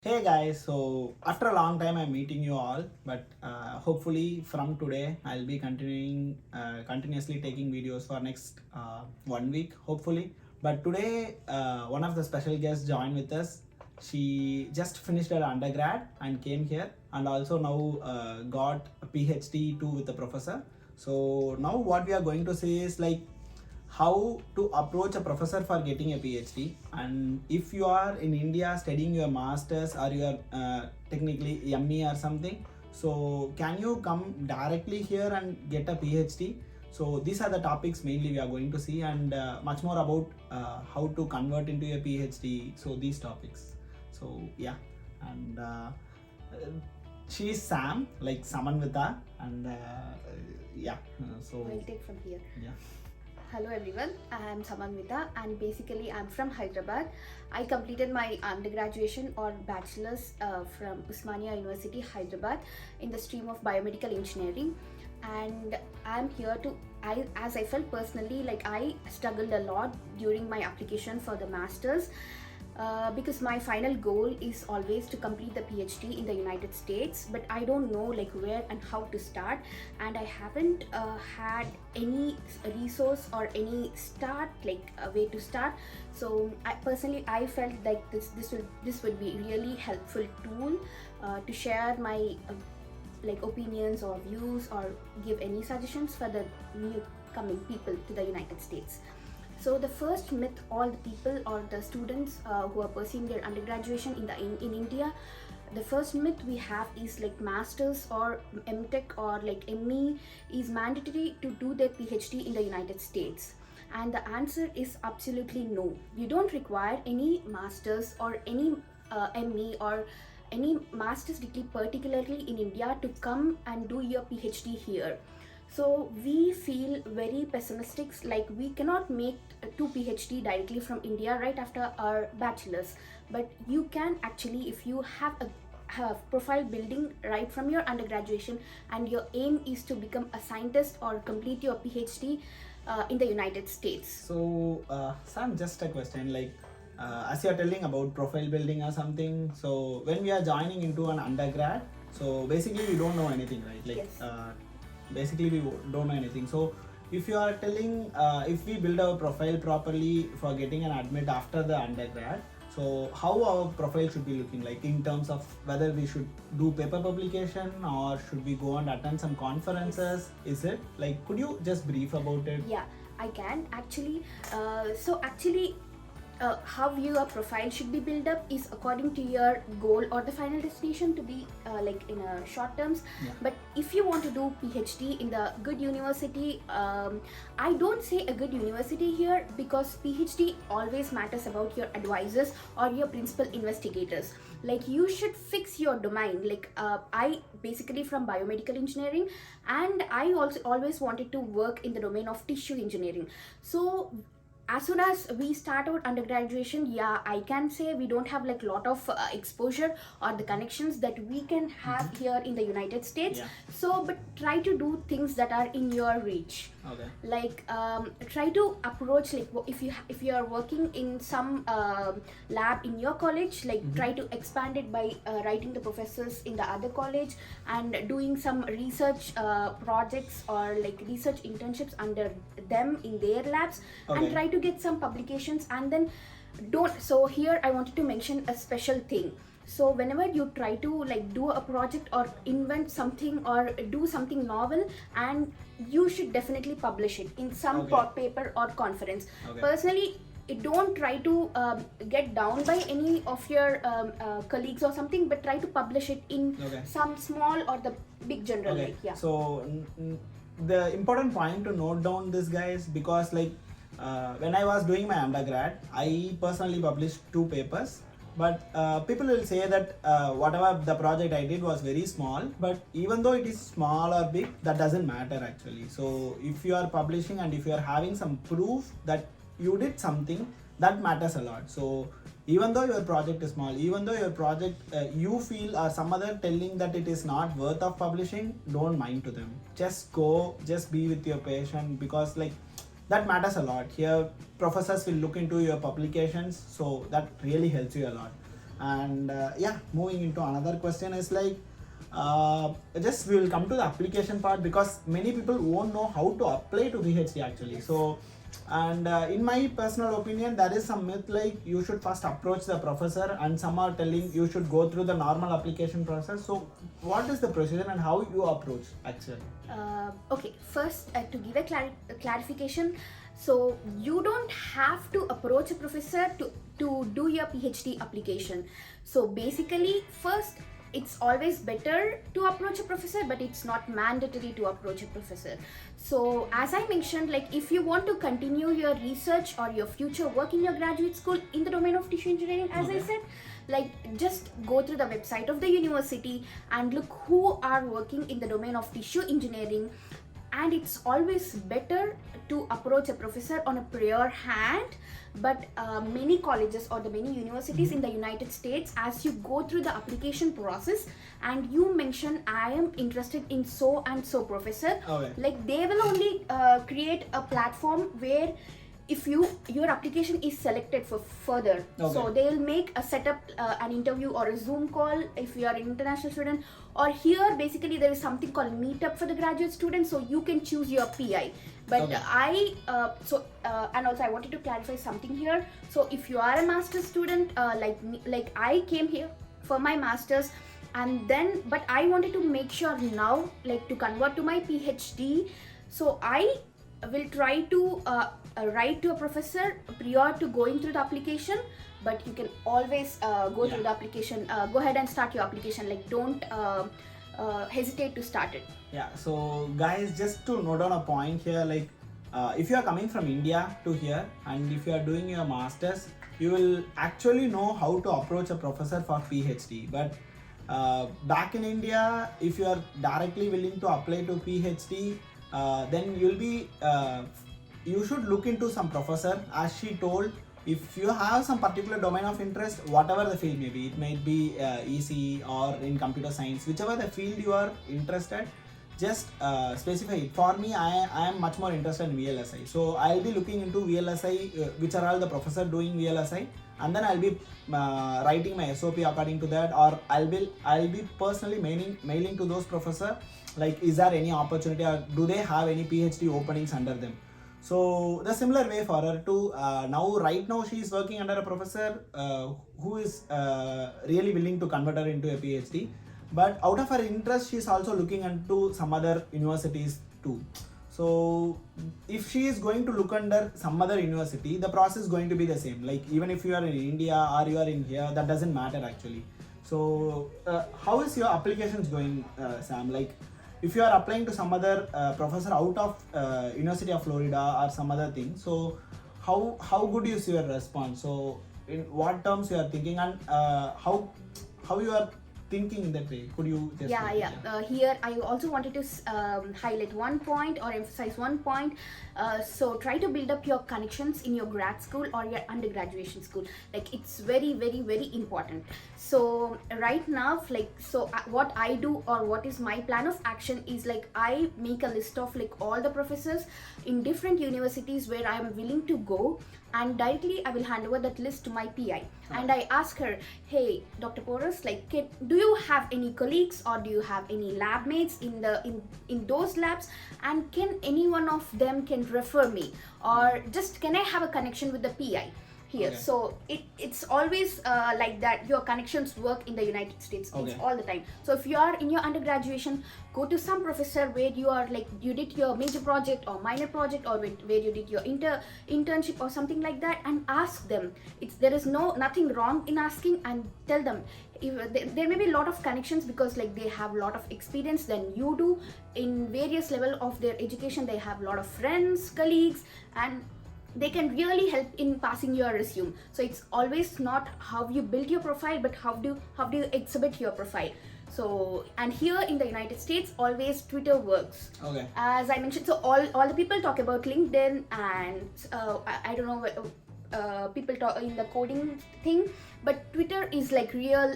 Hey guys, so after a long time I'm meeting you all, but hopefully from today I'll be continuously taking videos for next 1 week, hopefully. But today one of the special guests joined with us. She just finished her undergrad and came here, and also now got a PhD too with the professor. So now what we are going to say is like how to approach a professor for getting a PhD, and if you are in India studying your masters or you are technically ME or something, so can you come directly here and get a PhD? So these are the topics mainly we are going to see, and much more about how to convert into a PhD. So these topics. So yeah, and she is Sam, like Samanvita, and yeah. So I'll take from here. yeah. Hello everyone, I am Samanvita and basically I'm from Hyderabad. I completed my undergraduation or bachelor's from Usmania University, Hyderabad in the stream of biomedical engineering, and I'm here to as I felt personally like I struggled a lot during my application for the masters. Because my final goal is always to complete the PhD in the United States, but I don't know like where and how to start, and I haven't had any resource or any start like a way to start. So I felt like this would be really helpful tool to share my like opinions or views or give any suggestions for the new coming people to the United States. So the first myth all the people or the students who are pursuing their undergraduation in India, the first myth we have is like masters or MTech or like ME is mandatory to do their PhD in the United States. And the answer is absolutely no. You don't require any masters or any ME or any master's degree particularly in India to come and do your PhD here. So we feel very pessimistic, like we cannot make two PhD directly from India right after our bachelor's, but you can actually, if you have a profile building right from your undergraduation and your aim is to become a scientist or complete your PhD in the United States. So, Sam, just a question like, as you're telling about profile building or something, so when we are joining into an undergrad, so basically we don't know anything, right? Like, Yes. Basically we don't know anything. So, if you are telling, if we build our profile properly for getting an admit after the undergrad, so how our profile should be looking like in terms of whether we should do paper publication or should we go and attend some conferences? Is it like, could you just brief about it? Yeah, I can actually. How your profile should be built up is according to your goal or the final destination to be like in a short terms. Yeah. But if you want to do PhD in the good university, I don't say a good university here because PhD always matters about your advisors or your principal investigators. Like you should fix your domain. Like I basically from biomedical engineering, and I also always wanted to work in the domain of tissue engineering. So as soon as we start our undergraduation, yeah, I can say we don't have like lot of exposure or the connections that we can have here in the United States. Yeah. So but try to do things that are in your reach. Okay. Like try to approach like if you are working in some lab in your college, like try to expand it by writing the professors in the other college and doing some research projects or like research internships under them in their labs. Okay. And try to get some publications, and then don't. So here I wanted to mention a special thing. So whenever you try to like do a project or invent something or do something novel, and you should definitely publish it in some Okay. paper or conference. Okay. Personally, don't try to get down by any of your colleagues or something, but try to publish it in Okay. some small or the big journal. Okay. Like, yeah. So the important point to note down this, guys, because like when I was doing my undergrad, I personally published 2 papers. But people will say that whatever the project I did was very small, but even though it is small or big, that doesn't matter actually. So if you are publishing and if you are having some proof that you did something, that matters a lot. So even though your project is small, even though your project you feel or some other telling that it is not worth of publishing, don't mind to them. Just go, just be with your patient, because like that matters a lot. Here professors will look into your publications, so that really helps you a lot. And yeah, moving into another question is like, just we will come to the application part, because many people won't know how to apply to PhD actually. So, and in my personal opinion, there is some myth like you should first approach the professor, and some are telling you should go through the normal application process. So what is the procedure and how you approach actually? Okay, first to give a clarification, so you don't have to approach a professor to do your PhD application. So basically, first, it's always better to approach a professor, but it's not mandatory to approach a professor. So as I mentioned, like if you want to continue your research or your future work in your graduate school in the domain of tissue engineering, as I said, like just go through the website of the university and look who are working in the domain of tissue engineering. And it's always better to approach a professor on a prior hand. But many colleges or the many universities in the United States, as you go through the application process and you mention I am interested in so and so professor, like they will only create a platform where if your application is selected for further, so they'll make a setup an interview or a Zoom call if you are an international student, or here basically there is something called meetup for the graduate students, so you can choose your PI. But and also I wanted to clarify something here. So if you are a master's student, like I came here for my master's, and then but I wanted to make sure now like to convert to my PhD, so I will try to write to a professor prior to going through the application. But you can always go through the application, go ahead and start your application, like don't hesitate to start it. Yeah, so guys, just to note down a point here, like if you are coming from India to here and if you are doing your masters, you will actually know how to approach a professor for PhD. But back in India, if you are directly willing to apply to PhD, then you'll be you should look into some professor. As she told, if you have some particular domain of interest, whatever the field may be, it might be ECE or in computer science, whichever the field you are interested, just specify it. For me, I am much more interested in VLSI, so I'll be looking into VLSI, which are all the professor doing VLSI, and then I'll be writing my SOP according to that, or I'll be personally mailing to those professor, like is there any opportunity or do they have any PhD openings under them. So the similar way for her to right now she is working under a professor who is really willing to convert her into a PhD, but out of her interest she is also looking into some other universities too. So if she is going to look under some other university, the process is going to be the same. Like even if you are in India or you are in here, that doesn't matter actually. So how is your applications going, Sam? Like if you are applying to some other professor out of University of Florida or some other thing, so how good is your response? So in what terms you are thinking, and how you are thinking in that way? Could you just here I also wanted to highlight one point or emphasize one point. So try to build up your connections in your grad school or your undergraduate school. Like it's very very very important. So right now, like what I do or what is my plan of action is like I make a list of like all the professors in different universities where I am willing to go, and directly I will hand over that list to my PI, and I ask her, hey Dr. Porus, like do you have any colleagues or do you have any lab mates in those labs, and can any one of them can refer me, or just can I have a connection with the PI here? So it's always like that. Your connections work in the United States it's all the time. So if you are in your undergraduation, go to some professor where you are like you did your major project or minor project, or where you did your internship or something like that, and ask them. There is nothing wrong in asking, and tell them. There may be a lot of connections because like they have a lot of experience than you do in various level of their education. They have a lot of friends, colleagues, and they can really help in passing your resume. So it's always not how you build your profile, but how do you exhibit your profile. So, and here in the United States, always Twitter works. As I mentioned, so all the people talk about LinkedIn, and I don't know, people talk in the coding thing, but Twitter is like real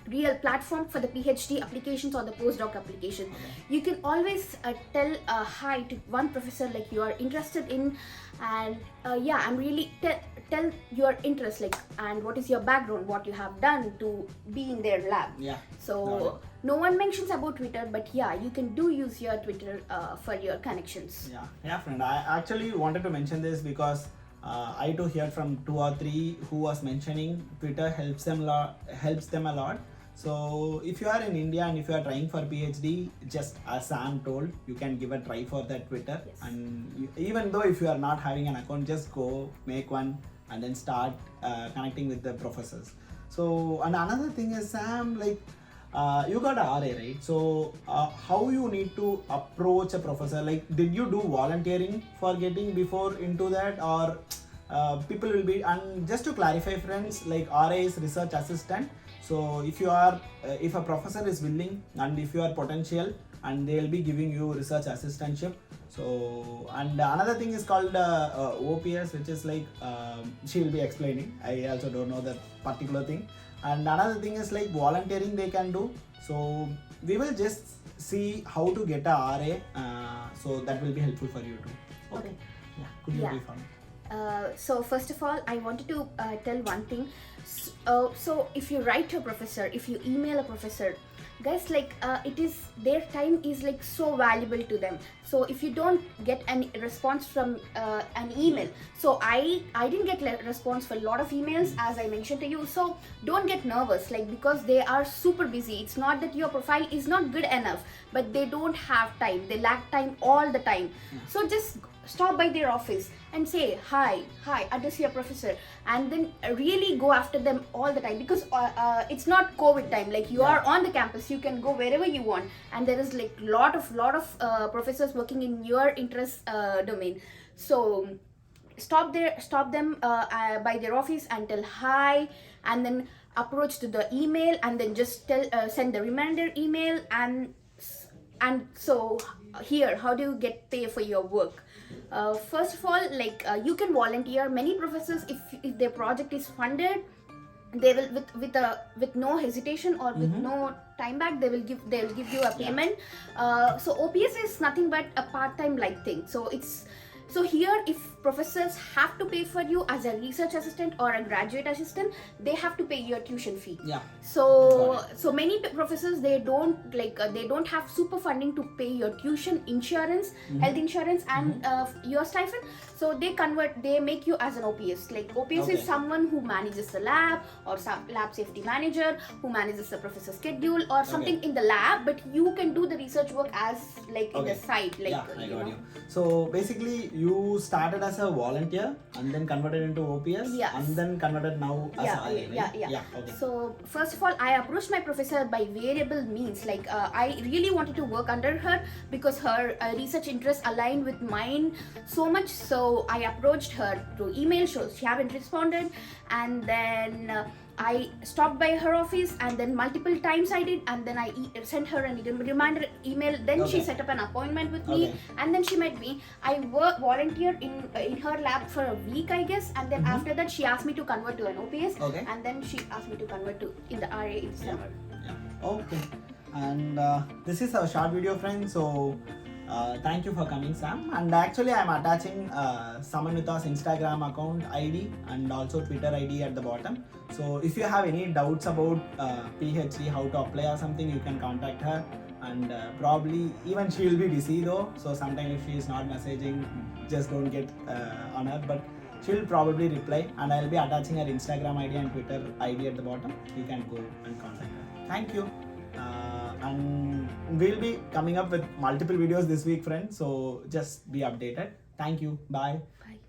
real platform for the PhD applications or the postdoc application. Okay. You can always tell hi to one professor like you are interested in, and yeah, I'm really tell your interest, like, and what is your background, what you have done to be in their lab. Yeah. So no one mentions about Twitter, but yeah, you can use your Twitter for your connections. Yeah, friend. I actually wanted to mention this because I too heard from 2 or 3 who was mentioning Twitter helps them a lot. So if you are in India and if you are trying for PhD, just as Sam told, you can give a try for that Twitter. Yes. And even though if you are not having an account, just go make one and then start connecting with the professors. So, and another thing is, Sam, like, you got a RA, right? So how you need to approach a professor? Like, did you do volunteering for getting before into that, or people will be? And just to clarify, friends, like RA is research assistant. So if you are, if a professor is willing and if you are potential, and they will be giving you research assistantship. So, and another thing is called OPS, which is like she will be explaining. I also don't know that particular thing. And another thing is like volunteering they can do. So we will just see how to get a RA. So that will be helpful for you too. Okay. Yeah. Could you brief on it? So first of all, I wanted to tell one thing. So if you write to a professor, if you email a professor, guys, like it is, their time is like so valuable to them. So if you don't get any response from an email, so I didn't get response for a lot of emails, as I mentioned to you. So don't get nervous, like, because they are super busy. It's not that your profile is not good enough, but they don't have time, they lack time all the time. So just stop by their office and say hi, address your professor, and then really go after them all the time, because it's not COVID time. Like, you are on the campus, you can go wherever you want, and there is like lot of professors working in your interest domain. So stop them by their office and tell hi, and then approach to the email, and then just send the reminder email. And so here, how do you get pay for your work? First of all, like, you can volunteer. Many professors, if their project is funded, they will with no hesitation or with no time back, they will give you a payment. So OPS is nothing but a part-time like thing. So here, if professors have to pay for you as a research assistant or a graduate assistant, they have to pay your tuition fee. Yeah. So many professors, they don't have super funding to pay your tuition, insurance, health insurance, and your stipend. So they make you as an OPS. Like, OPS is someone who manages the lab, or some lab safety manager who manages the professor's schedule or something in the lab, but you can do the research work as like in the site. Like, I got you. So basically, you started as a volunteer and then converted into OPS, and then converted now as a RA, right? Yeah. Okay. So first of all, I approached my professor by variable means. Like, I really wanted to work under her because her research interests aligned with mine so much. So I approached her through email. So she haven't responded, and then I stopped by her office, and then multiple times I did, and then I sent her a reminder email. Then she set up an appointment with me, and then she met me. I volunteered in her lab for a week, I guess, and then after that she asked me to convert to an OPS, and then she asked me to convert to in the RA in summer. Okay. And this is a short video, friends. So thank you for coming, Sam. And actually, I'm attaching Samanvita's Instagram account ID and also Twitter ID at the bottom. So if you have any doubts about PhD, how to apply or something, you can contact her. And probably even she will be busy though. So sometimes if she is not messaging, just don't get on her. But she'll probably reply. And I'll be attaching her Instagram ID and Twitter ID at the bottom. You can go and contact her. Thank you. And we'll be coming up with multiple videos this week, friends. So just be updated. Thank you. Bye. Bye.